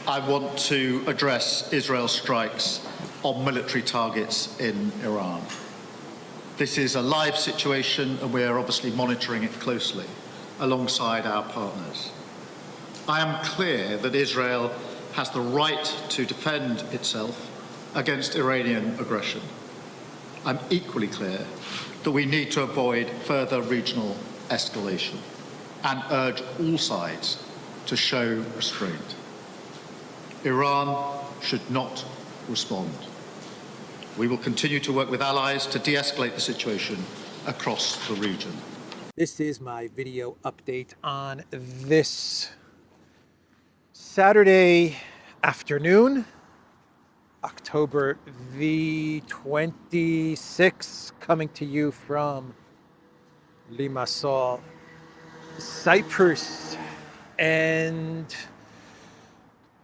I want to address Israel's strikes on military targets in Iran. This is a live situation, and we are obviously monitoring it closely alongside our partners. I am clear that Israel has the right to defend itself against Iranian aggression. I'm equally clear that we need to avoid further regional escalation and urge all sides to show restraint. Iran should not respond. We will continue to work with allies to de-escalate the situation across the region. This is my video update on this Saturday afternoon, October the 26th, coming to you from Limassol, Cyprus. And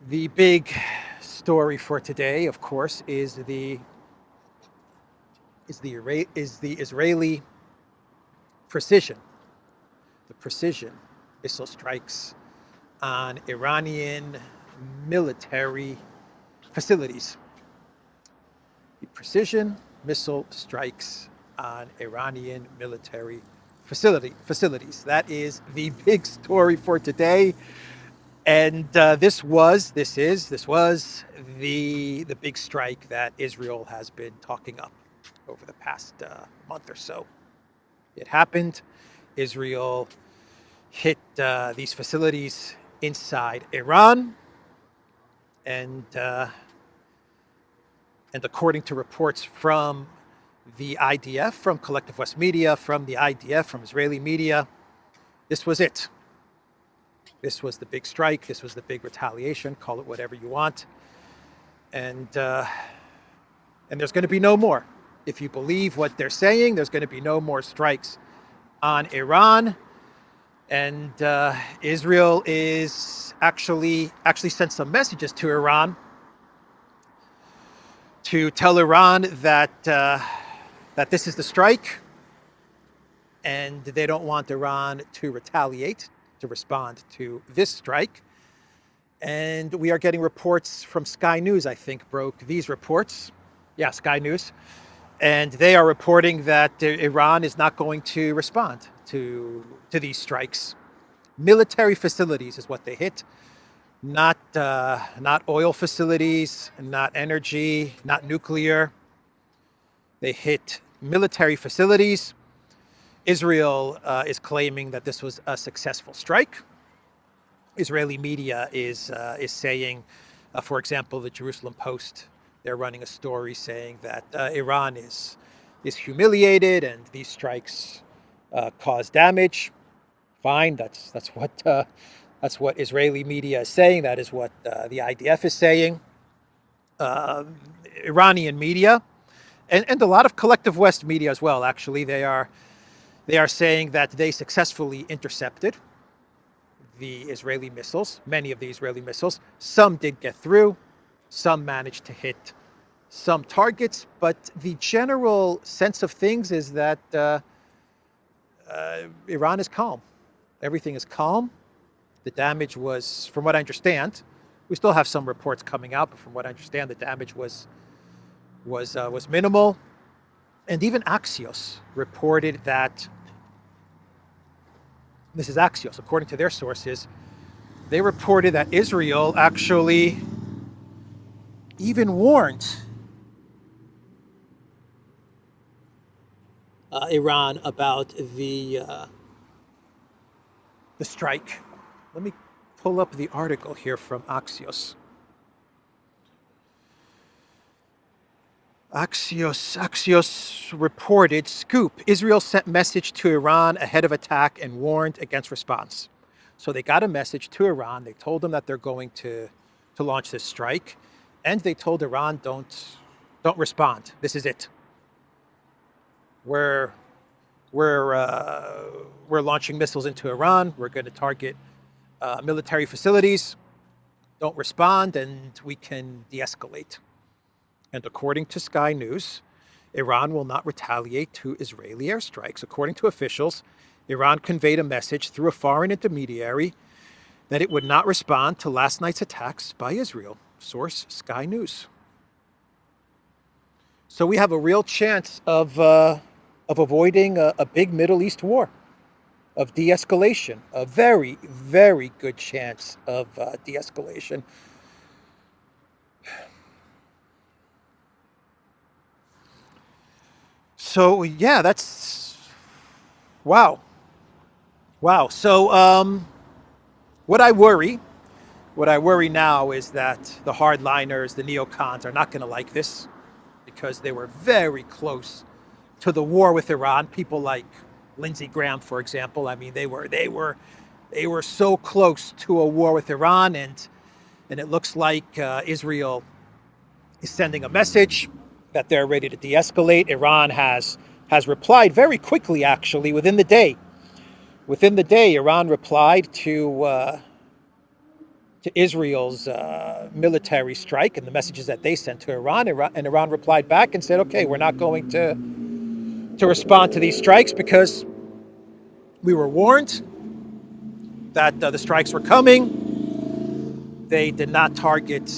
the big story for today, of course, is the Israeli precision missile strikes on Iranian military facilities. The precision missile strikes on Iranian military facilities. That is the big story for today. And this was the big strike that Israel has been talking up over the past month or so. It happened. Israel hit these facilities inside Iran, and according to reports from the IDF, from Collective West Media, from the IDF, from Israeli media, this was it. This was the big strike. This was the big retaliation. Call it whatever you want. And there's going to be no more. If you believe what they're saying, there's going to be no more strikes on Iran. And Israel is actually sent some messages to Iran to tell Iran that this is the strike, and they don't want Iran to retaliate, to respond to this strike. And we are getting reports from Sky News, I think, broke these reports. Yeah, Sky News. And they are reporting that Iran is not going to respond to these strikes. Military facilities is what they hit, not oil facilities, not energy, not nuclear. They hit military facilities. Israel is claiming that this was a successful strike. Israeli media is saying, for example, the Jerusalem Post, they're running a story saying that Iran is humiliated and these strikes cause damage. Fine, that's what Israeli media is saying. That is what the IDF is saying. Iranian media and a lot of Collective West media as well. Actually, they are saying that they successfully intercepted the Israeli missiles, many of the Israeli missiles. Some did get through, some managed to hit some targets, but the general sense of things is that Iran is calm. Everything is calm. The damage was, from what I understand, we still have some reports coming out, but from what I understand, the damage was minimal. And even Axios reported that, this is Axios, according to their sources, they reported that Israel actually even warned Iran about the strike. Let me pull up the article here from Axios. Axios reported, scoop, Israel sent message to Iran ahead of attack and warned against response. So they got a message to Iran. They told them that they're going to launch this strike. And they told Iran, don't respond. This is it. We're launching missiles into Iran. We're going to target military facilities. Don't respond and we can de-escalate. And according to Sky News, Iran will not retaliate to Israeli airstrikes. According to officials, Iran conveyed a message through a foreign intermediary that it would not respond to last night's attacks by Israel. Source, Sky News. So we have a real chance of avoiding a big Middle East war, of de-escalation. A very, very good chance of de-escalation. So yeah, that's wow. So what I worry now is that the hardliners, the neocons, are not going to like this, because they were very close to the war with Iran. People like Lindsey Graham, for example. I mean, they were so close to a war with Iran, and it looks like Israel is sending a message that they're ready to de-escalate. Iran has replied very quickly, actually, within the day. Within the day, Iran replied to Israel's military strike and the messages that they sent to Iran, and Iran replied back and said, okay, we're not going to respond to these strikes because we were warned that the strikes were coming. They did not target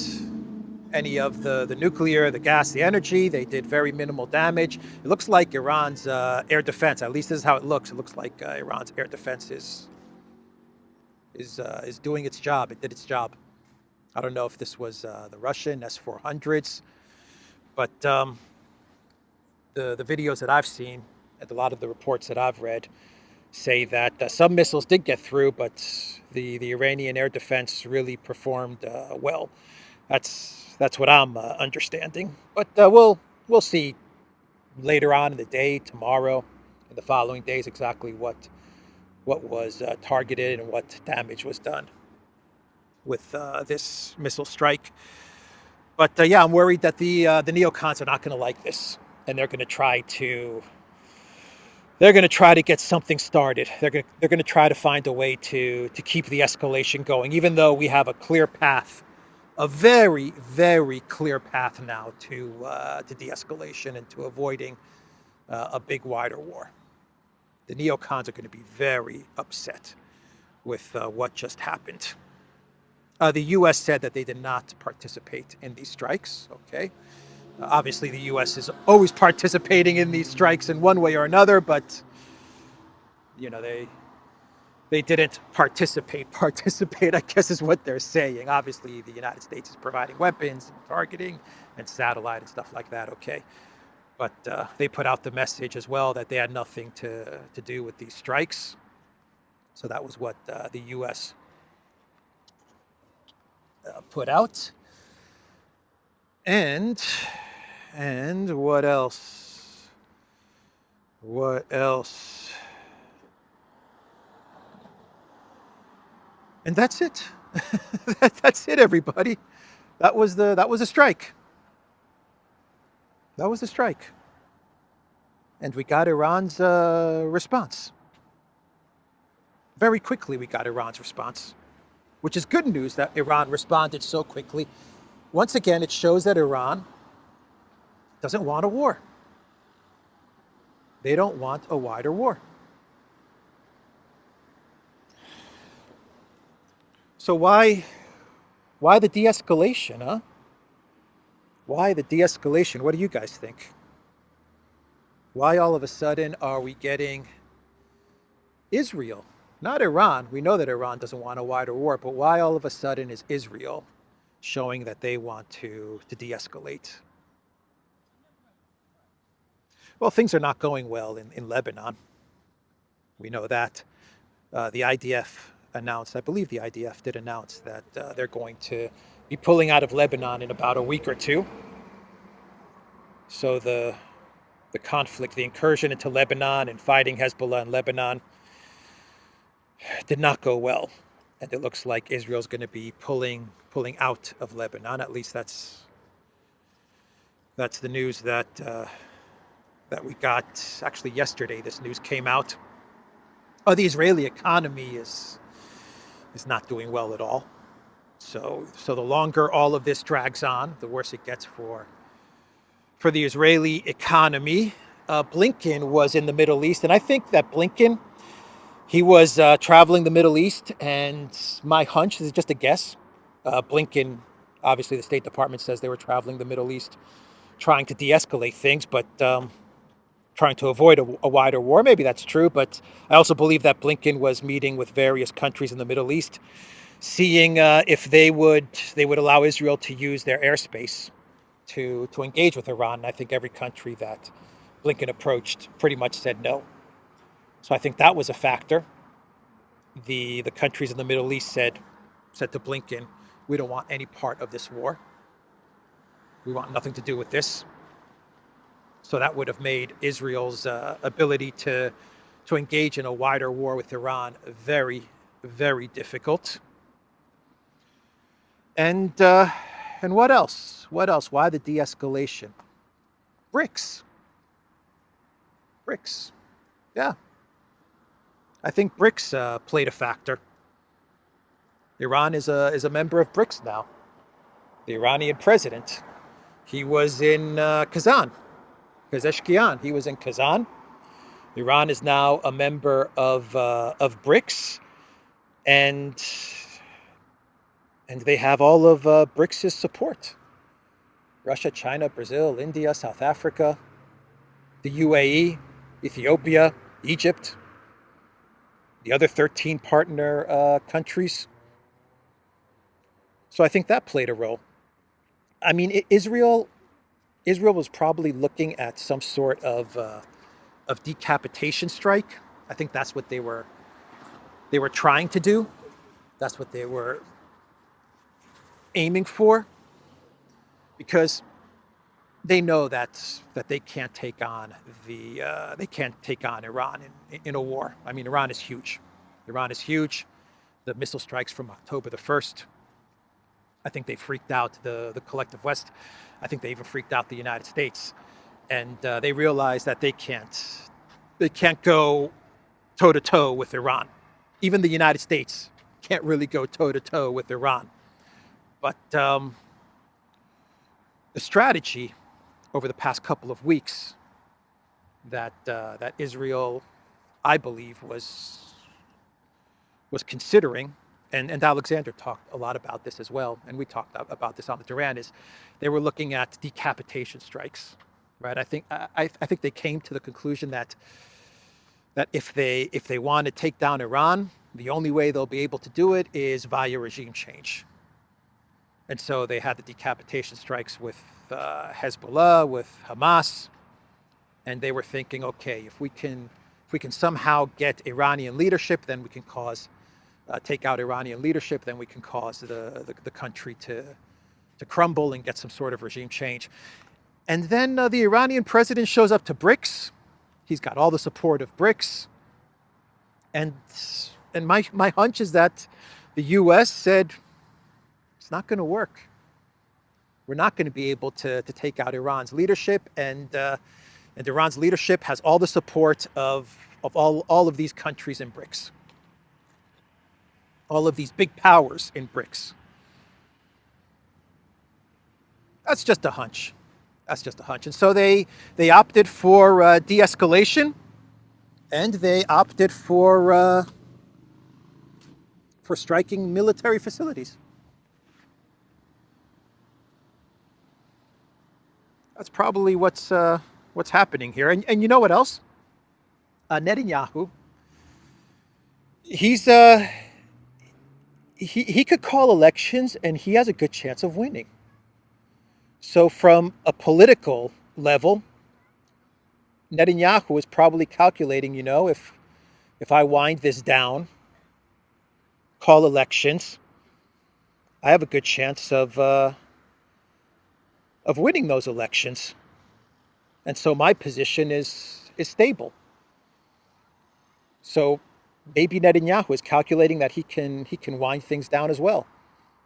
any of the nuclear, the gas, the energy. They did very minimal damage. It looks like Iran's air defense, at least this is how it looks. It looks like Iran's air defense is doing its job. It did its job. I don't know if this was the Russian S-400s, but the videos that I've seen and a lot of the reports that I've read say that some missiles did get through, but the Iranian air defense really performed well. That's what I'm understanding. But we'll see later on in the day, tomorrow, and the following days, exactly what was targeted and what damage was done with this missile strike. But yeah, I'm worried that the neocons are not going to like this, and they're going to try to get something started. They're going to try to find a way to keep the escalation going, even though we have a clear path, a very, very clear path now to de-escalation and to avoiding a big, wider war. The neocons are going to be very upset with what just happened. The U.S. said that they did not participate in these strikes. Okay, obviously the U.S. is always participating in these strikes in one way or another, but you know they didn't participate. Participate, I guess, is what they're saying. Obviously, the United States is providing weapons and targeting and satellite and stuff like that. Okay. But they put out the message as well that they had nothing to do with these strikes. So that was what the U.S. Put out. And what else? What else? And that's it. That's it, everybody. That was a strike. That was the strike. And we got Iran's response. Very quickly we got Iran's response, which is good news that Iran responded so quickly. Once again, it shows that Iran doesn't want a war. They don't want a wider war. So why the de-escalation, huh? Why the de-escalation? What do you guys think? Why all of a sudden are we getting Israel, not Iran? We know that Iran doesn't want a wider war, but why all of a sudden is Israel showing that they want to de-escalate? Well, things are not going well in Lebanon. We know that. The IDF announced, I believe the IDF did announce that they're going to be pulling out of Lebanon in about a week or two. So the conflict, the incursion into Lebanon and fighting Hezbollah in Lebanon did not go well. And it looks like Israel's going to be pulling out of Lebanon. At least that's the news that we got actually yesterday. This news came out. The Israeli economy is not doing well at all. So the longer all of this drags on, the worse it gets for the Israeli economy. Blinken was in the Middle East, and I think that Blinken He was traveling the Middle East, and my hunch, this is just a guess. Blinken, obviously, the State Department says they were traveling the Middle East, trying to de-escalate things, but trying to avoid a wider war. Maybe that's true, but I also believe that Blinken was meeting with various countries in the Middle East, seeing if they would allow Israel to use their airspace to engage with Iran. And I think every country that Blinken approached pretty much said no. So I think that was a factor. The countries in the Middle East said to Blinken, "We don't want any part of this war. We want nothing to do with this." So that would have made Israel's ability to engage in a wider war with Iran very, very difficult. And what else? What else? Why the de-escalation? BRICS. BRICS. Yeah. I think BRICS played a factor. Iran is a member of BRICS now. The Iranian president, he was in Kazan. Pezeshkian. He was in Kazan. Iran is now a member of BRICS, and they have all of BRICS' support. Russia, China, Brazil, India, South Africa, the UAE, Ethiopia, Egypt, the other 13 partner countries. So I think that played a role. I mean, Israel was probably looking at some sort of decapitation strike. I think that's what they were trying to do. That's what they were aiming for, because they know that they can't take on Iran in a war. I mean, Iran is huge. Iran is huge. The missile strikes from October the 1st, I think they freaked out the collective West. I think they even freaked out the United States, and they realized that they can't go toe to toe with Iran. Even the United States can't really go toe to toe with Iran. But the strategy over the past couple of weeks that Israel, I believe, was considering, and Alexander talked a lot about this as well, and we talked about this on the Duran, is they were looking at decapitation strikes, right? I think they came to the conclusion that if they want to take down Iran, the only way they'll be able to do it is via regime change. And so they had the decapitation strikes with Hezbollah, with Hamas, and they were thinking, okay, if we can somehow get Iranian leadership, then we can take out Iranian leadership, then we can cause the country to crumble and get some sort of regime change. And then the Iranian president shows up to BRICS. He's got all the support of BRICS, and my hunch is that the U.S. said, it's not going to work. We're not going to be able to take out Iran's leadership, and Iran's leadership has all the support of all of these countries in BRICS, all of these big powers in BRICS. That's just a hunch. And so they opted for de-escalation, and they opted for striking military facilities. That's probably what's happening here. And you know what else? Netanyahu, he could call elections, and he has a good chance of winning. So from a political level, Netanyahu is probably calculating, if I wind this down, call elections, I have a good chance of winning those elections. And so my position is stable. So maybe Netanyahu is calculating that he can wind things down as well.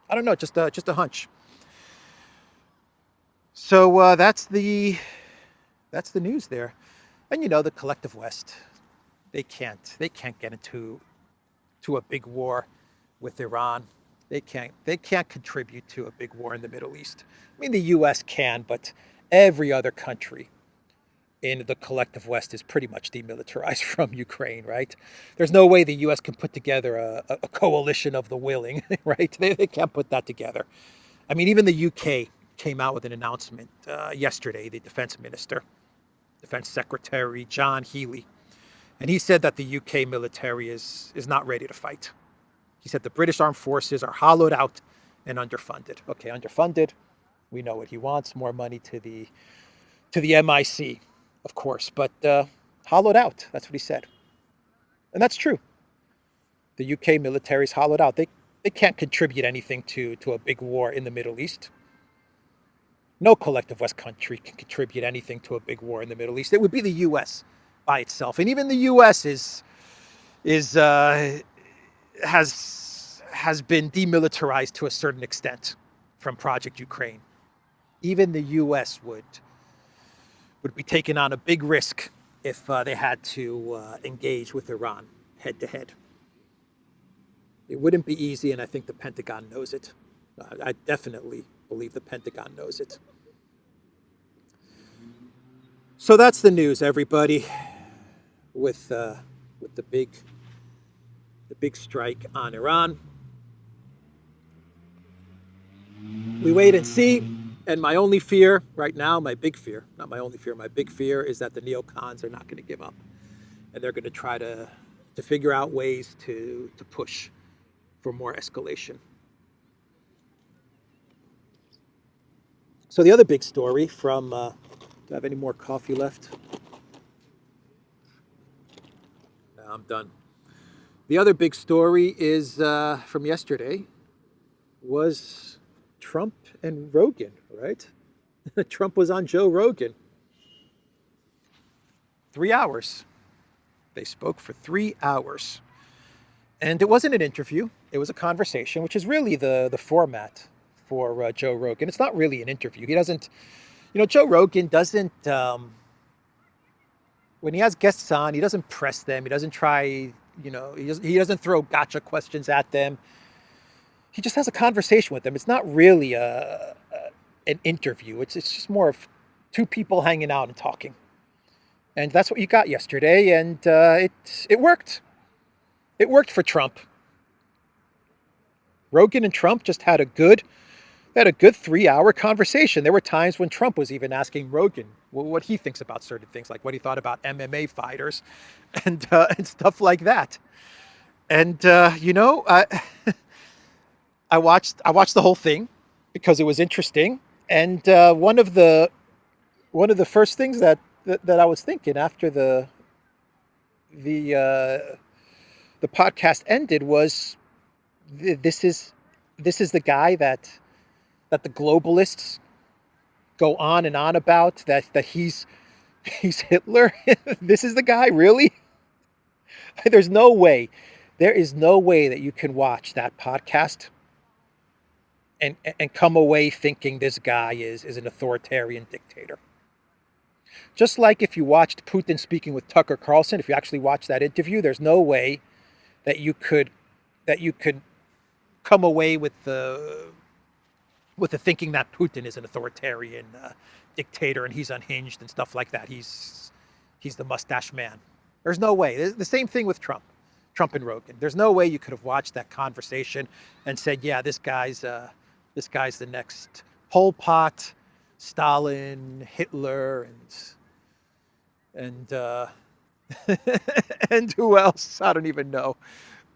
I don't know, just a hunch. So that's the news there. And the collective West, they can't get into a big war with Iran. They can't contribute to a big war in the Middle East. I mean, the U.S. can, but every other country in the collective West is pretty much demilitarized from Ukraine, right? There's no way the U.S. can put together a coalition of the willing, right? They can't put that together. I mean, even the UK came out with an announcement yesterday, the defense minister, defense secretary, John Healey, and he said that the UK military is not ready to fight. He said the British armed forces are hollowed out and underfunded. Okay, underfunded. We know what he wants, more money to the MIC, of course, but hollowed out. That's what he said. And that's true. The UK military is hollowed out. They can't contribute anything to a big war in the Middle East. No collective West country can contribute anything to a big war in the Middle East. It would be the U.S. by itself, and even the U.S. has been demilitarized to a certain extent from Project Ukraine. Even the U.S. would be taking on a big risk if they had to engage with Iran head to head. It wouldn't be easy, and I think the Pentagon knows it. I definitely believe the Pentagon knows it. So that's the news, everybody, with the big strike on Iran. We wait and see. And my only fear right now, my big fear, not my only fear, my big fear is that the neocons are not going to give up. And they're going to try to figure out ways to push for more escalation. So the other big story from, do I have any more coffee left? No, I'm done. The other big story is from yesterday was Trump and Rogan, right? Trump was on Joe Rogan. 3 hours. They spoke for 3 hours. And it wasn't an interview. It was a conversation, which is really the format for Joe Rogan. It's not really an interview. He doesn't, Joe Rogan doesn't, when he has guests on, he doesn't press them. He doesn't try, he doesn't throw gotcha questions at them. He just has a conversation with them. It's not really an interview. It's just more of two people hanging out and talking. And that's what you got yesterday. And it worked. It worked for Trump. Rogan and Trump just had a good 3-hour conversation. There were times when Trump was even asking Rogan what he thinks about certain things, like what he thought about MMA fighters and stuff like that. And I watched the whole thing because it was interesting. And one of the first things that I was thinking after the podcast ended was this is the guy that the globalists go on and on about, that he's Hitler. This is the guy, really? There is no way that you can watch that podcast and come away thinking this guy is an authoritarian dictator. Just like if you watched Putin speaking with Tucker Carlson, if you actually watched that interview, there's no way that you could come away with the thinking that Putin is an authoritarian dictator and he's unhinged and stuff like that. He's the mustache man. There's no way. The same thing with Trump and Rogan. There's no way you could have watched that conversation and said, yeah, this guy's the next Pol Pot, Stalin, Hitler, and and who else? I don't even know.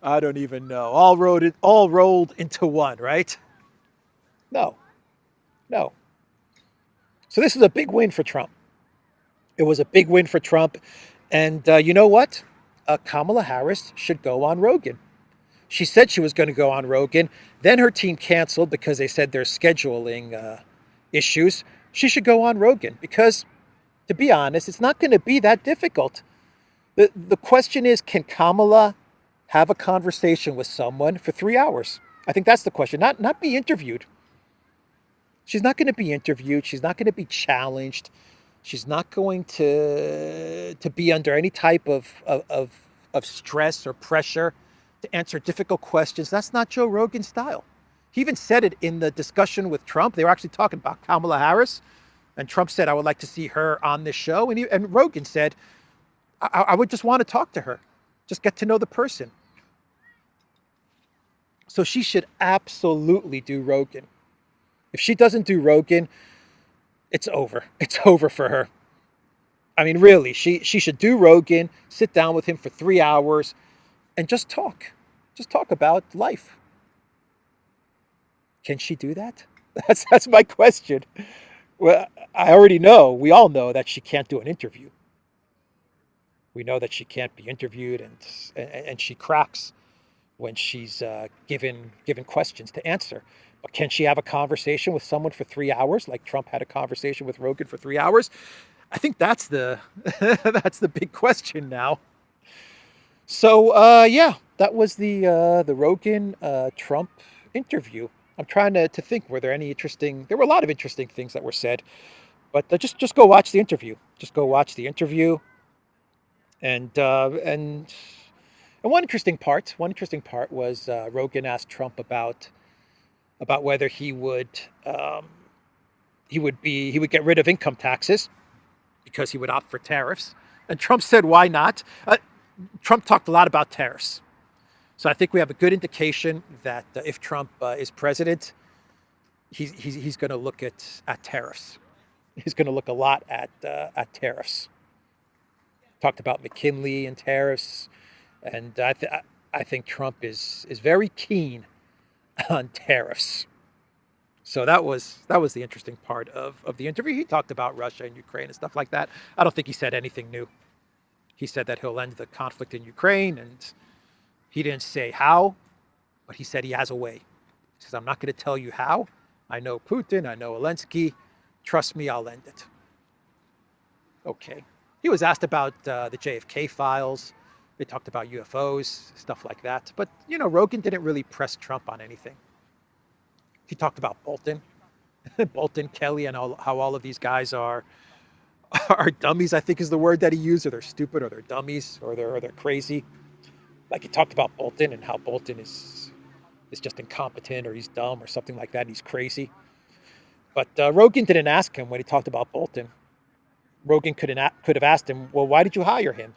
All rolled into one, right? No. So this is a big win for Trump. It was a big win for Trump. And you know what? Kamala Harris should go on Rogan. She said she was going to go on Rogan. Then her team canceled because they said there's scheduling issues. She should go on Rogan because, to be honest, it's not going to be that difficult. The question is, can Kamala have a conversation with someone for 3 hours? I think that's the question. Not be interviewed. She's not going to be interviewed. She's not going to be challenged. She's not going to be under any type of stress or pressure to answer difficult questions. That's not Joe Rogan's style. He even said it in the discussion with Trump. They were actually talking about Kamala Harris. And Trump said, I would like to see her on this show. And Rogan said, I would just want to talk to her, just get to know the person. So she should absolutely do Rogan. If she doesn't do Rogan, it's over. It's over for her. I mean, really, she should do Rogan, sit down with him for 3 hours, and just talk. Just talk about life. Can she do that? That's my question. Well, I already know, we all know that she can't do an interview. We know that she can't be interviewed, and she cracks when she's given questions to answer. But can she have a conversation with someone for 3 hours, like Trump had a conversation with Rogan for 3 hours? I think that's the that's the big question now. So yeah, that was the Rogan Trump interview. I'm trying to think, were there any interesting? There were a lot of interesting things that were said, but just go watch the interview. Just go watch the interview, and one interesting part was Rogan asked Trump about whether he would get rid of income taxes because he would opt for tariffs, and Trump said, "Why not?" Trump talked a lot about tariffs, so I think we have a good indication that if Trump is president, he's going to look at tariffs. He's going to look a lot at tariffs. Talked about McKinley and tariffs, and I think Trump is very keen on tariffs. So that was the interesting part of the interview. He talked about Russia and Ukraine and stuff like that. I don't think he said anything new. He said that he'll end the conflict in Ukraine, and he didn't say how, but he said he has a way. He says, I'm not going to tell you how. I know Putin, I know Zelensky. Trust me, I'll end it. Okay. He was asked about the JFK files. They talked about UFOs, stuff like that. But, Rogan didn't really press Trump on anything. He talked about Bolton, Bolton, Kelly, and how all of these guys are dummies, I think is the word that he used, or they're stupid, or they're dummies, or they're crazy. Like he talked about Bolton and how Bolton is just incompetent, or he's dumb, or something like that, and he's crazy. But Rogan didn't ask him when he talked about Bolton. Rogan could have asked him, well, why did you hire him?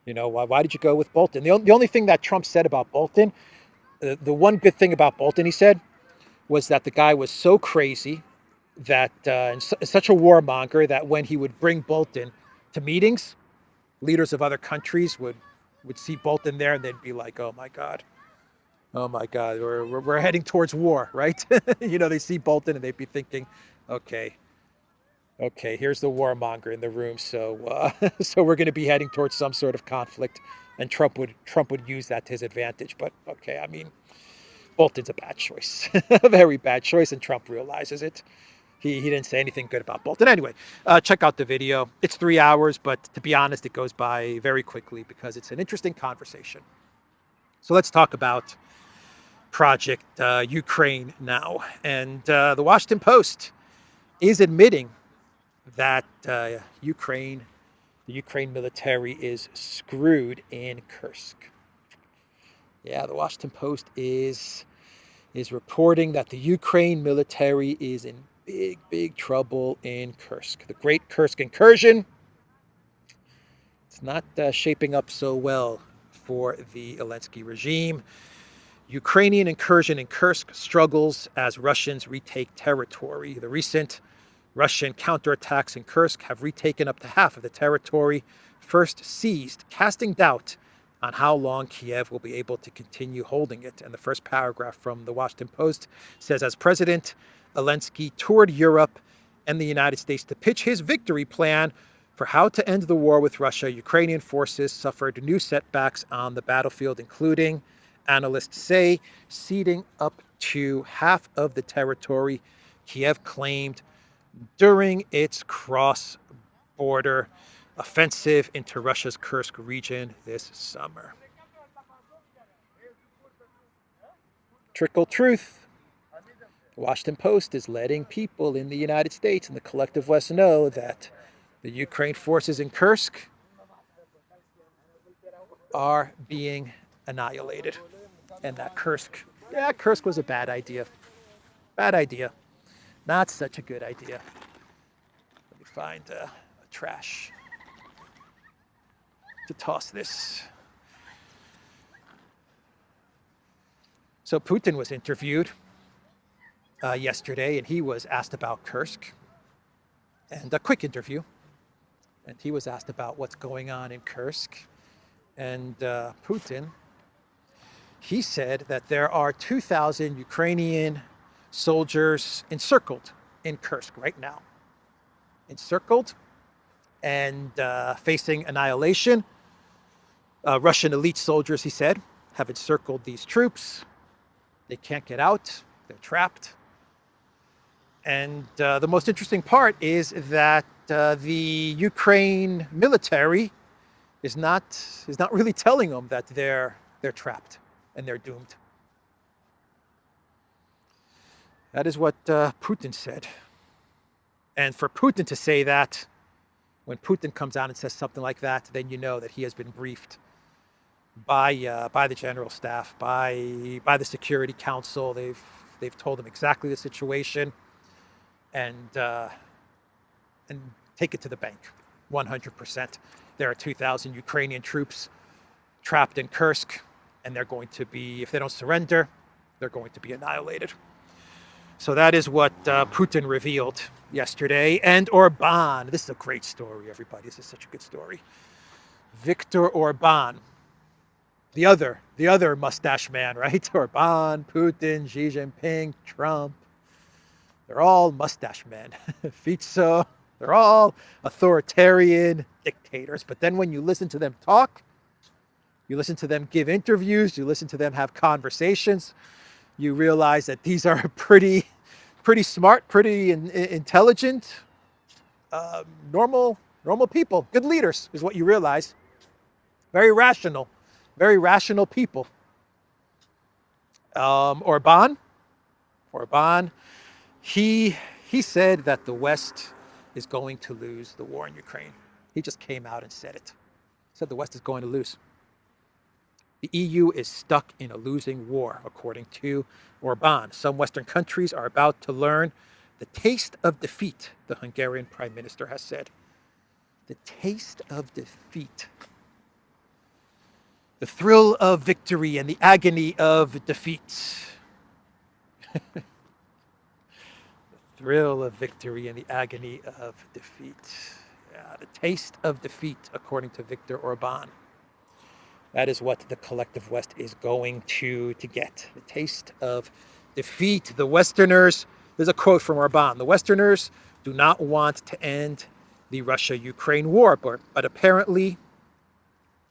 Why did you go with Bolton? The only thing that Trump said about Bolton, the one good thing about Bolton, he said, was that the guy was so crazy that and such a warmonger that when he would bring Bolton to meetings, leaders of other countries would see Bolton there and they'd be like, oh my God, we're heading towards war, right? They see Bolton and they'd be thinking, okay, here's the warmonger in the room, so so we're going to be heading towards some sort of conflict, and Trump would use that to his advantage. But okay, I mean, Bolton's a bad choice, a very bad choice, and Trump realizes it. He didn't say anything good about Bolton. Anyway, check out the video. It's 3 hours, but to be honest, it goes by very quickly because it's an interesting conversation. So let's talk about Project Ukraine now. And the Washington Post is admitting that the Ukraine military is screwed in Kursk. Yeah, the Washington Post is reporting that the Ukraine military is in big trouble in Kursk. The Great Kursk Incursion. It's not shaping up so well for the Zelensky regime. Ukrainian incursion in Kursk struggles as Russians retake territory. The recent Russian counterattacks in Kursk have retaken up to half of the territory first seized, casting doubt on how long Kiev will be able to continue holding it. And the first paragraph from the Washington Post says, as President Zelensky toured Europe and the United States to pitch his victory plan for how to end the war with Russia, Ukrainian forces suffered new setbacks on the battlefield, including, analysts say, ceding up to half of the territory Kiev claimed during its cross-border offensive into Russia's Kursk region this summer. Trickle truth. The Washington Post is letting people in the United States and the collective West know that the Ukraine forces in Kursk are being annihilated. And that Kursk was a bad idea. Bad idea. Not such a good idea. find a trash to toss this. So Putin was interviewed yesterday, and he was asked about Kursk, and a quick interview. And he was asked about what's going on in Kursk. And Putin, he said that there are 2,000 Ukrainian soldiers encircled in Kursk right now. Encircled and facing annihilation. Russian elite soldiers, he said, have encircled these troops. They can't get out. They're trapped. And the most interesting part is that the Ukraine military is not really telling them that they're trapped and they're doomed. That is what Putin said. And for Putin to say that, when Putin comes out and says something like that, then you know that he has been briefed by the general staff, by the Security Council. They've told him exactly the situation, and take it to the bank, 100%. There are 2,000 Ukrainian troops trapped in Kursk, and they're going to be, if they don't surrender, they're going to be annihilated. So that is what Putin revealed yesterday. And Orban, this is a great story, everybody. This is such a good story. Viktor Orban, the other mustache man, right? Orban, Putin, Xi Jinping, Trump. They're all mustache men. Fico, they're all authoritarian dictators. But then when you listen to them talk, you listen to them give interviews, you listen to them have conversations, you realize that these are pretty smart, pretty intelligent, normal people, good leaders is what you realize. Very rational people. Orban, he said that the West is going to lose the war in Ukraine. He just came out and said it. Said the West is going to lose. The EU is stuck in a losing war, according to Orban. Some Western countries are about to learn the taste of defeat, the Hungarian Prime Minister has said. The taste of defeat. The thrill of victory and the agony of defeat. The thrill of victory and the agony of defeat. Yeah, the taste of defeat, according to Viktor Orban. That is what the collective West is going to get. The taste of defeat. The Westerners, there's a quote from Orban, the Westerners do not want to end the Russia-Ukraine war, but apparently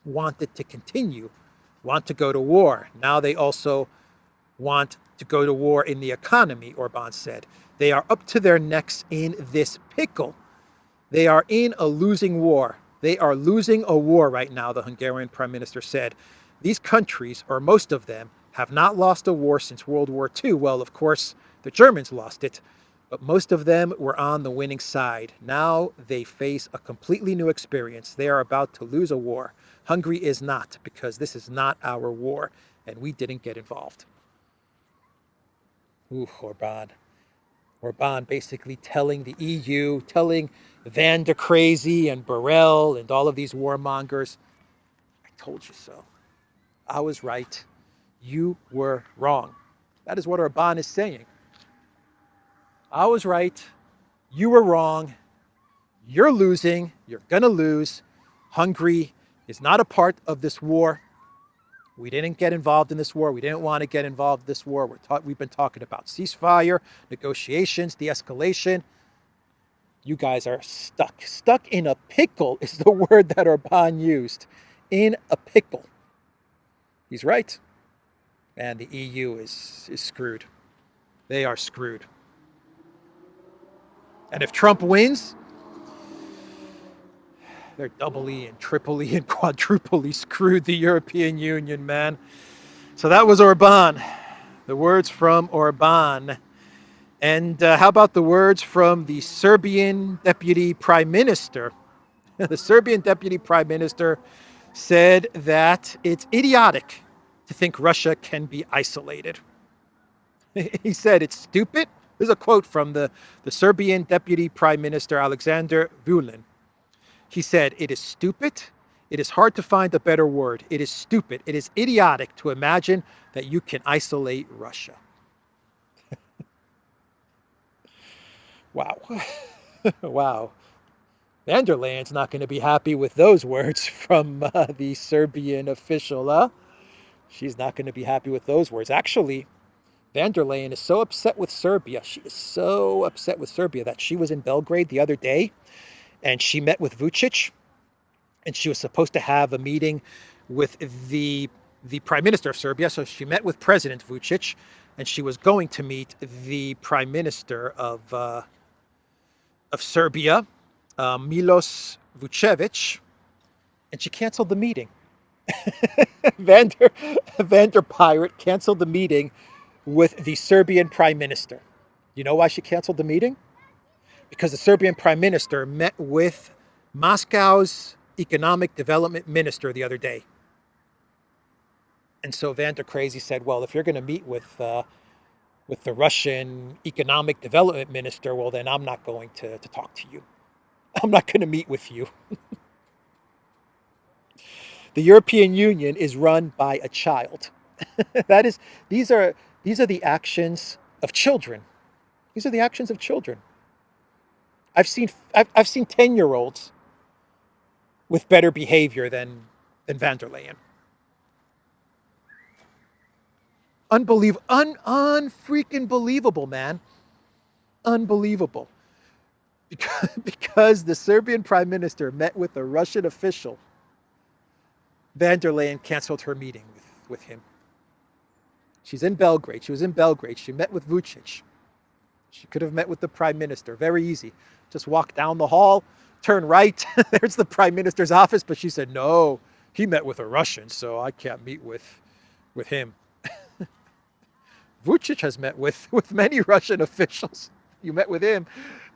want it to continue, want to go to war. Now they also want to go to war in the economy, Orban said. They are up to their necks in this pickle. They are in a losing war. They are losing a war right now, the Hungarian Prime Minister said. These countries, or most of them, have not lost a war since World War II. Well, of course, the Germans lost it, but most of them were on the winning side. Now they face a completely new experience. They are about to lose a war. Hungary is not, because this is not our war, and we didn't get involved. Ooh, Orban. Orban basically telling the EU, telling Van der Crazy and Borrell and all of these warmongers, I told you so. I was right. You were wrong. That is what Orban is saying. I was right. You were wrong. You're losing. You're going to lose. Hungary is not a part of this war. We didn't get involved in this war. We didn't want to get involved in this war. We've been talking about ceasefire, negotiations, de-escalation. You guys are stuck. Stuck in a pickle is the word that Orban used. In a pickle. He's right. And the EU is screwed. They are screwed. And if Trump wins, they're doubly and triply and quadruply screwed, the European Union, man. So that was Orban. The words from Orban. And how about the words from the Serbian Deputy Prime Minister? The Serbian Deputy Prime Minister said that it's idiotic to think Russia can be isolated. He said it's stupid This is a quote from the Serbian Deputy Prime Minister Alexander Vulin. He said, "It is stupid. It is hard to find a better word. It is stupid. It is idiotic to imagine that you can isolate Russia." Wow. Wow. Van der Leyen's not going to be happy with those words from the Serbian official. She's not going to be happy with those words. Actually, Van der Leyen is so upset with Serbia. She is so upset with Serbia that she was in Belgrade the other day and she met with Vucic, and she was supposed to have a meeting with the Prime Minister of Serbia. So she met with President Vucic, and she was going to meet the Prime Minister of Serbia, Milos Vucevic, and she canceled the meeting. Vander Pirate canceled the meeting with the Serbian Prime Minister. You know why she canceled the meeting? Because the Serbian Prime Minister met with Moscow's Economic Development Minister the other day. And so Vander Crazy said, well, if you're going to meet with the Russian Economic Development Minister, well, then I'm not going to talk to you. I'm not going to meet with you. The European Union is run by a child. These are the actions of children. These are the actions of children. I've seen 10-year-olds with better behavior than Van der Leyen. Unfreaking believable, man. Unbelievable. Because the Serbian Prime Minister met with a Russian official, Van der Leyen canceled her meeting with him. She's in Belgrade. She was in Belgrade. She met with Vucic. She could have met with the Prime Minister. Very easy. Just walk down the hall, turn right. There's the Prime Minister's office. But she said, no, he met with a Russian, so I can't meet with him. Vucic has met with many Russian officials. You met with him.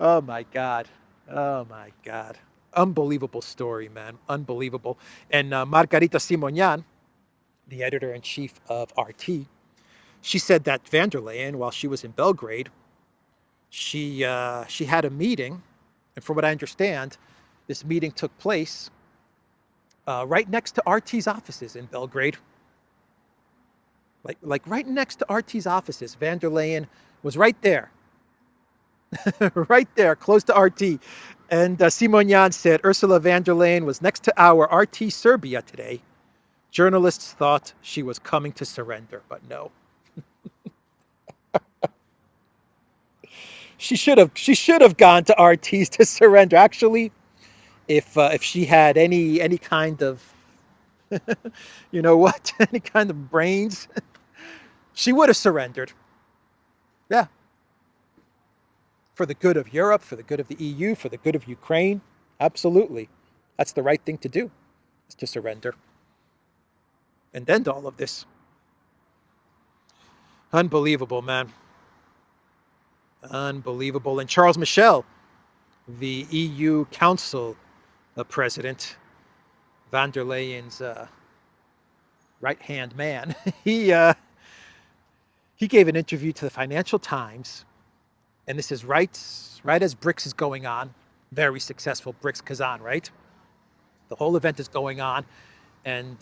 Oh, my God. Oh, my God. Unbelievable story, man. Unbelievable. And Margarita Simonian, the editor-in-chief of RT, she said that Van der Leyen, while she was in Belgrade, she had a meeting, and from what I understand, this meeting took place right next to RT's offices in Belgrade. Like right next to RT's offices. Van der Leyen was right there. Right there, close to RT. And Simonian said Ursula von der Leyen was next to our RT Serbia today. Journalists thought she was coming to surrender, but no. She should have gone to RT's to surrender. Actually, if she had any kind of you know what, any kind of brains, she would have surrendered. Yeah. For the good of Europe, for the good of the EU, for the good of Ukraine. Absolutely. That's the right thing to do, is to surrender. And end all of this. Unbelievable, man. Unbelievable. And Charles Michel, the EU Council President, Van der Leyen's right-hand man, he gave an interview to the Financial Times. And this is right as BRICS is going on. Very successful BRICS Kazan, right? The whole event is going on. And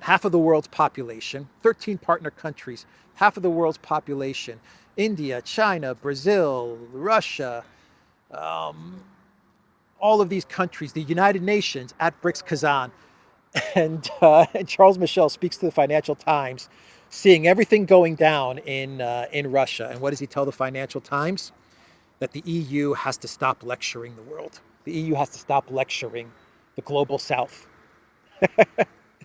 half of the world's population, 13 partner countries, half of the world's population, India, China, Brazil, Russia, all of these countries, the United Nations at BRICS Kazan. And Charles Michel speaks to the Financial Times, seeing everything going down in Russia. And what does he tell the Financial Times? That the EU has to stop lecturing the world. The EU has to stop lecturing the global South.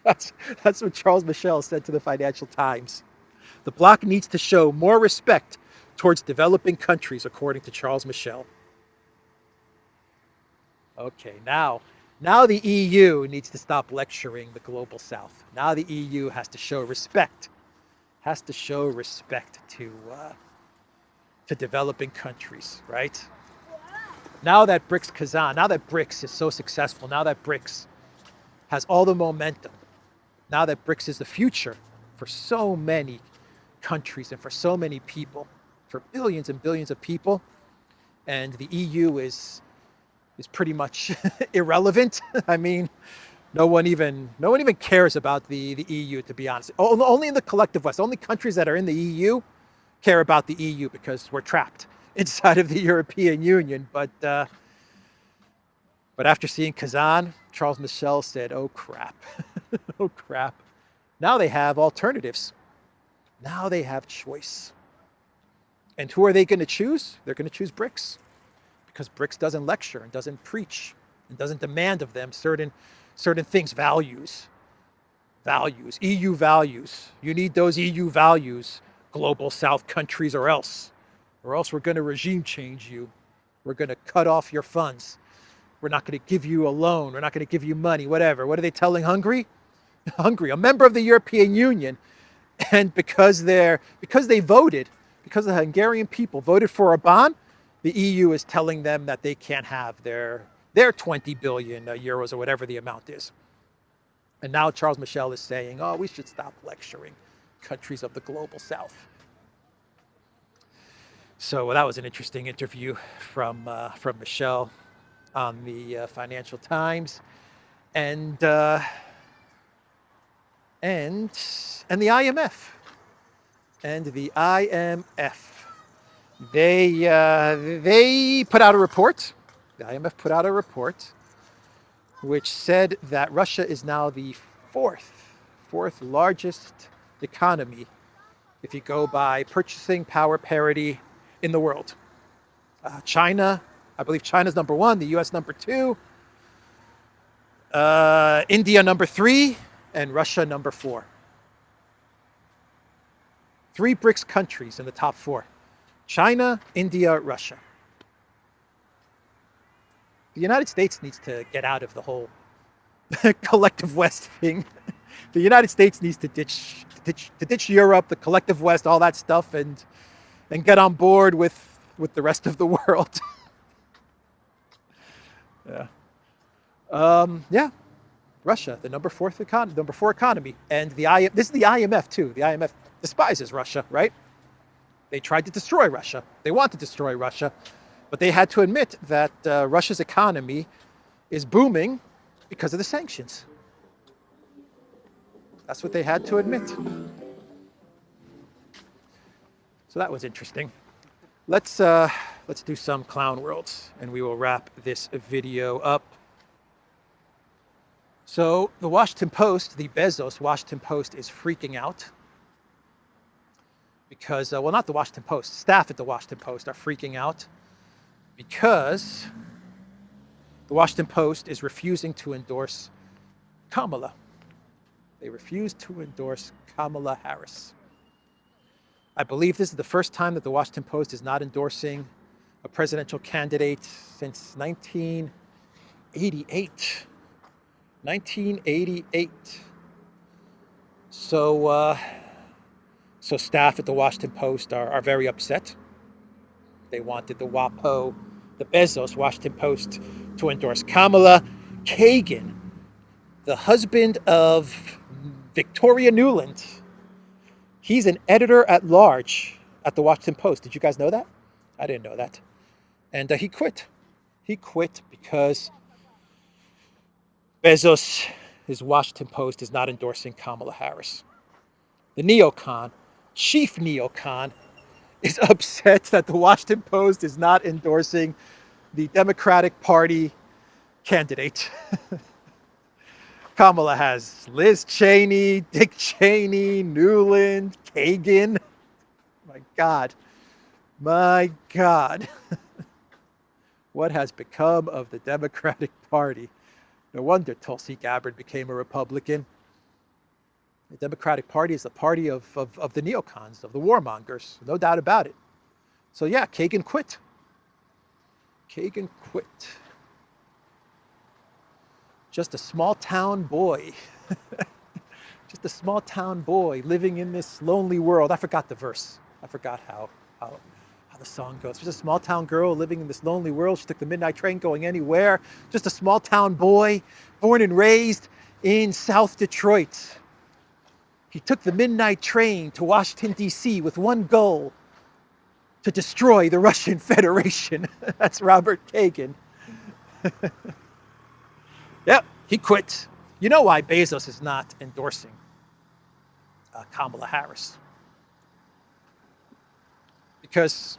That's what Charles Michel said to the Financial Times. The bloc needs to show more respect towards developing countries, according to Charles Michel. Okay, now the EU needs to stop lecturing the global South. Now the EU has to show respect. Has to show respect to developing countries, right? Now that BRICS Kazan, now that BRICS is so successful, now that BRICS has all the momentum, now that BRICS is the future for so many countries and for so many people, for billions and billions of people, and the EU is pretty much irrelevant. I mean, no one even cares about the EU, to be honest. Only in the collective West. Only countries that are in the EU care about the EU because we're trapped inside of the European Union. But after seeing Kazan, Charles Michel said, "Oh crap, oh crap." Now they have alternatives. Now they have choice. And who are they going to choose? They're going to choose BRICS, because BRICS doesn't lecture and doesn't preach and doesn't demand of them certain things, values, EU values. You need those EU values, global South countries, or else we're going to regime change you. We're going to cut off your funds. We're not going to give you a loan. We're not going to give you money, whatever. What are they telling Hungary? Hungary, a member of the European Union, and because the Hungarian people voted for Orban, the EU is telling them that they can't have their 20 billion euros or whatever the amount is. And now Charles Michel is saying, "Oh, we should stop lecturing countries of the global South." So that was an interesting interview from Michel on the Financial Times, and the IMF. And the IMF, they put out a report. The IMF put out a report which said that Russia is now the fourth largest economy if you go by purchasing power parity in the world. China, I believe China's number one, the US number two, India number three, and Russia number four. 3 BRICS countries in the top 4. China, India, Russia. The United States needs to get out of the whole collective West thing. The United States needs to ditch Europe, the collective West, all that stuff, and get on board with the rest of the world. Yeah. Russia, the number 4 economy, and this is the IMF too. The IMF despises Russia, right? They tried to destroy Russia. They want to destroy Russia, but they had to admit that Russia's economy is booming because of the sanctions. That's what they had to admit. So that was interesting. Let's do some clown worlds, and we will wrap this video up. So the Washington Post, the Bezos Washington Post, is freaking out because, well, not the Washington Post, staff at the Washington Post are freaking out because the Washington Post is refusing to endorse Kamala. They refuse to endorse Kamala Harris. I believe this is the first time that the Washington Post is not endorsing a presidential candidate since 1988. 1988. So staff at the Washington Post are very upset. They wanted the WAPO, the Bezos Washington Post, to endorse Kamala. Kagan, the husband of Victoria Nuland, he's an editor-at-large at the Washington Post. Did you guys know that? I didn't know that. And he quit. He quit because Bezos, his Washington Post, is not endorsing Kamala Harris. The neocon, chief neocon, is upset that the Washington Post is not endorsing the Democratic Party candidate. Kamala has Liz Cheney, Dick Cheney, Nuland, Kagan. My God. My God. What has become of the Democratic Party? No wonder Tulsi Gabbard became a Republican. The Democratic Party is the party of the neocons, of the warmongers, no doubt about it. So yeah, Kagan quit. Kagan quit. Just a small town boy. Just a small town boy living in this lonely world. I forgot the verse. I forgot how the song goes. Just a small town girl living in this lonely world. She took the midnight train going anywhere. Just a small town boy, born and raised in South Detroit. He took the midnight train to Washington, D.C. with one goal: to destroy the Russian Federation. That's Robert Kagan. Yep, he quit. You know why Bezos is not endorsing Kamala Harris? Because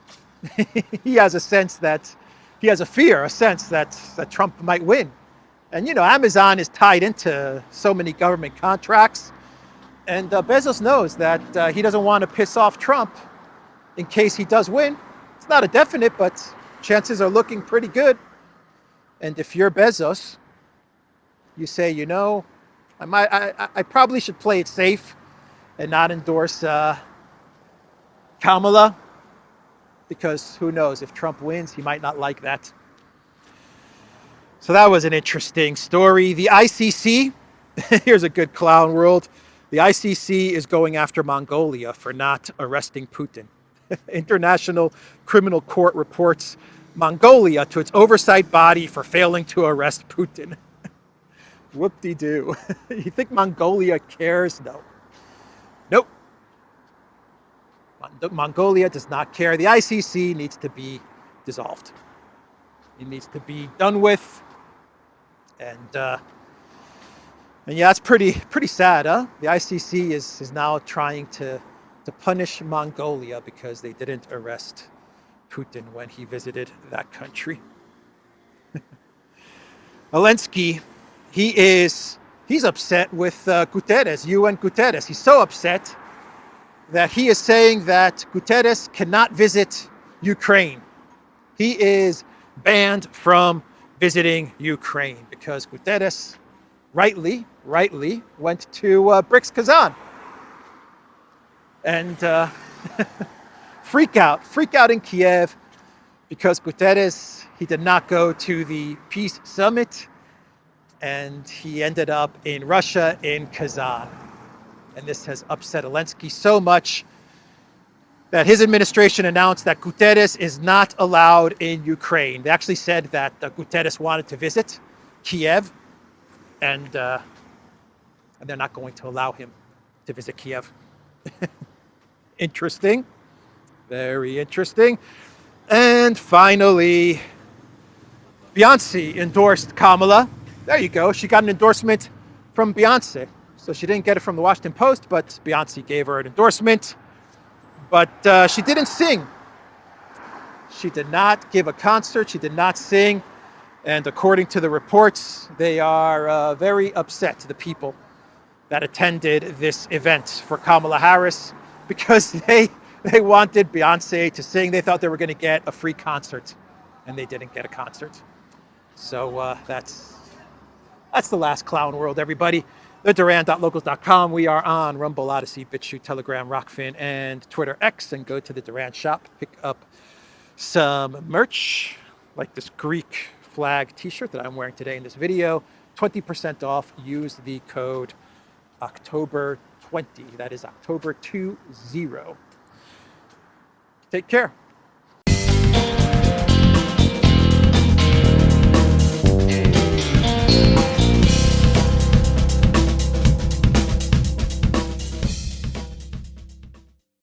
he has a sense that, a sense that Trump might win. And you know, Amazon is tied into so many government contracts. And Bezos knows that he doesn't want to piss off Trump in case he does win. It's not a definite, but chances are looking pretty good. And if you're Bezos, you say, you know, I probably should play it safe and not endorse Kamala, because who knows, if Trump wins, he might not like that. So that was an interesting story. The ICC, here's a good clown world. The ICC is going after Mongolia for not arresting Putin. International Criminal Court reports Mongolia to its oversight body for failing to arrest Putin. Whoop-de-doo. You think Mongolia cares? No. Nope. Mongolia does not care. The ICC needs to be dissolved. It needs to be done with. And yeah, it's pretty sad, huh? The ICC is now trying to punish Mongolia because they didn't arrest Putin when he visited that country. Zelensky, he's upset with Guterres, UN Guterres. He's so upset that he is saying that Guterres cannot visit Ukraine. He is banned from visiting Ukraine because Guterres rightly went to BRICS Kazan. And freak out in Kiev because Guterres, he did not go to the peace summit, and he ended up in Russia in Kazan. And this has upset Zelensky so much that his administration announced that Guterres is not allowed in Ukraine. They actually said that Guterres wanted to visit Kiev, and they're not going to allow him to visit Kiev. Interesting. Very interesting. And finally, Beyonce endorsed Kamala. There you go. She got an endorsement from Beyonce. So she didn't get it from the Washington Post, but Beyonce gave her an endorsement. But she didn't sing. She did not give a concert. She did not sing. And according to the reports, they are very upset, the people that attended this event for Kamala Harris, because they wanted Beyonce to sing. They thought they were going to get a free concert, and they didn't get a concert. So that's the last clown world, everybody. TheDuran.locals.com. We are on Rumble, ODYSEE, BitChute, Telegram, Rockfin, and Twitter X. And go to the Duran shop, pick up some merch, like this Greek flag t-shirt that I'm wearing today in this video. 20% off. Use the code October 20. That is October 20. Take care.